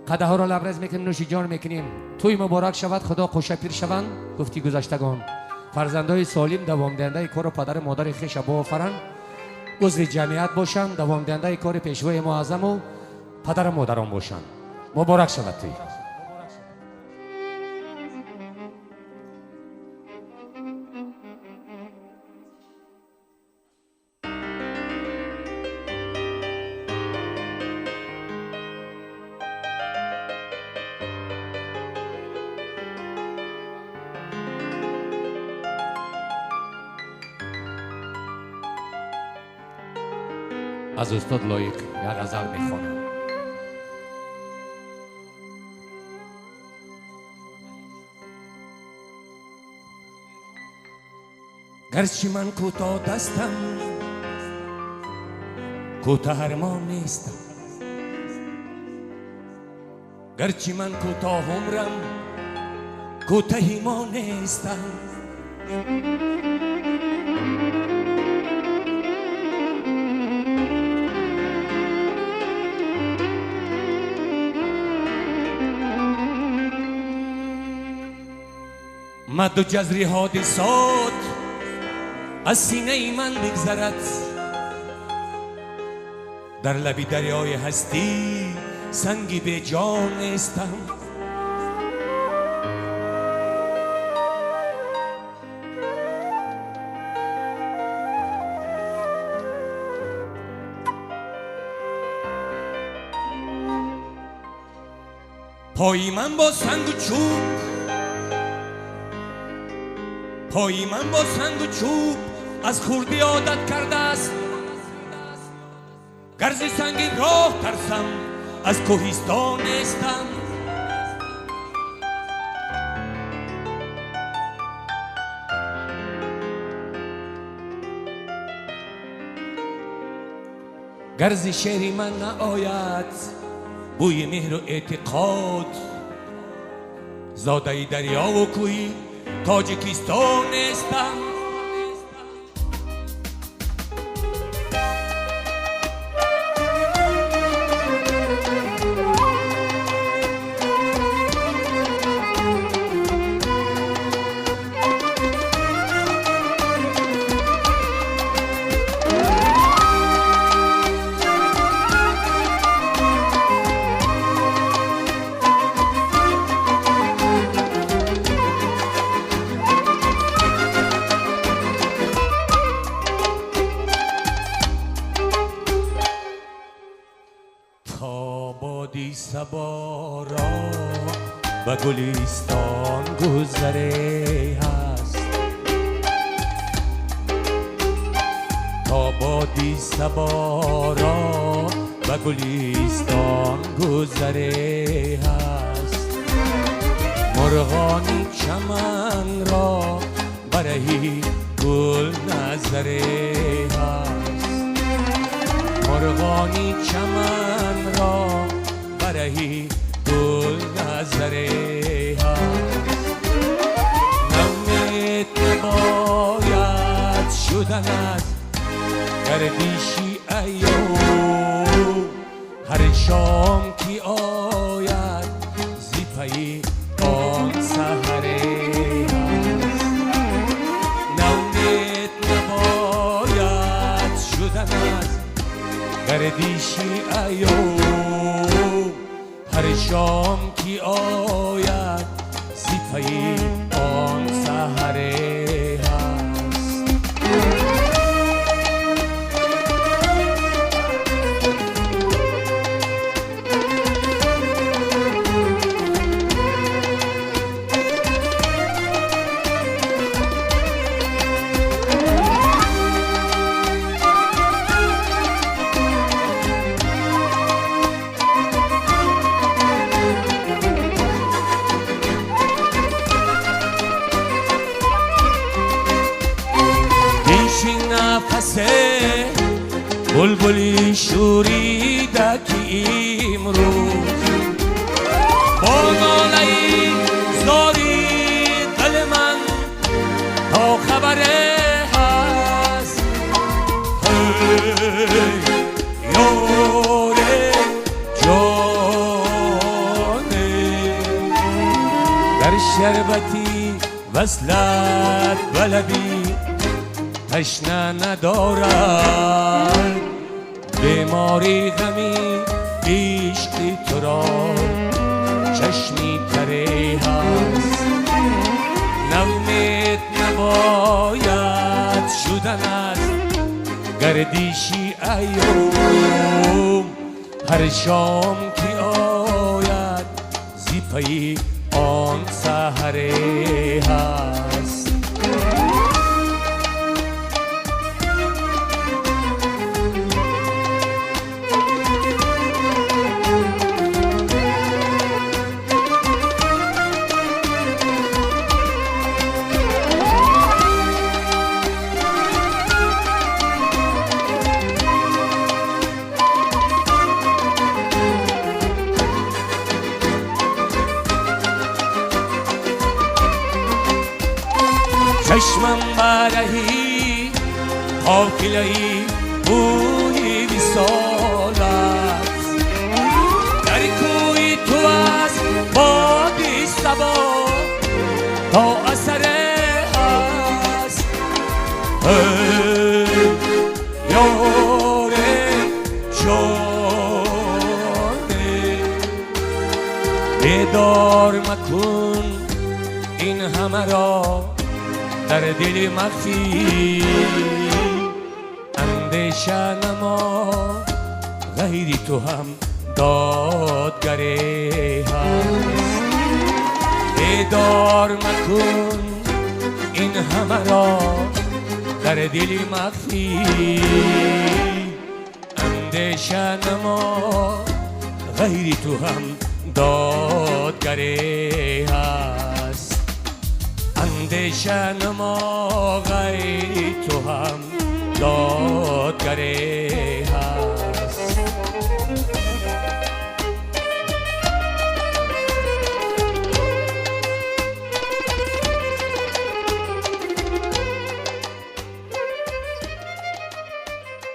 قدح ها را لبریز میکنیم، نوش جان میکنیم. توی مبارک شود، خدا خوش پیر شوند. گفتی گذشتگان فرزندای سالم دوام دهنده کار پدر مادر خویش بافرند، عضو جمعیت باشند، دوام دهنده کار پیشوای معظم و پدر مادران باشند. مبارک شود توی. از استاد لایق یک غزل میخوانم. گرچه من کوتاه دستم، کوتاه ارمان نیستم. گرچه من کوتاه عمرم، کوتاه ایمان نیستم. مد و جزری حادثات از سینه ای من بگذرد، در لبی دریای هستی سنگی به جان نیستم. پای من با سنگ و چوب، پای من با سنگ و چوب از خوردی عادت کرده است. گرز سنگین راه ترسم، از کوهستان نیستم. گرز شعری من نآید بوی مهر و اعتقاد، زاده دریا و کوهی تاجیکستان نیستم. بادی صبا را به گلستان گذره هست، تا بادی صبا را به گلستان گذره هست. مرغانی چمن را برای گل نظره هست. مرغانی چمن را برای گل نظره هست. نمت نباید شدن از گردیشی ایوب، هر شام کی آید زیپایی آن سحره هست. نمت نباید شدن از گردیشی ایوب، هر شام کی آید زیپایی آن سحره هست. نفسه بلبلی شوریده که امروز با ناله‌ای زاری دل من تا خبره هست. یار جان شربتی وصلت بلبی تشنه ندارد بیماری غمی عشق تو را چشمی تره هست نومید نباید شدن است گردیشی ایوم هر شام که آید زیپایی آن سحره هست چشمم برهی قافلهی بوی وصال است در کوی تو از بادی صبا تا اثره هست یار جانه بیدار مکن این همه را در دل مخفی اندیشه نما غیری تو هم دادگری هست بیدار مکن این همه را در دل مخفی اندیشه نما غیری تو هم دادگری هست اندیشه نما غیری تو هم دادگری هست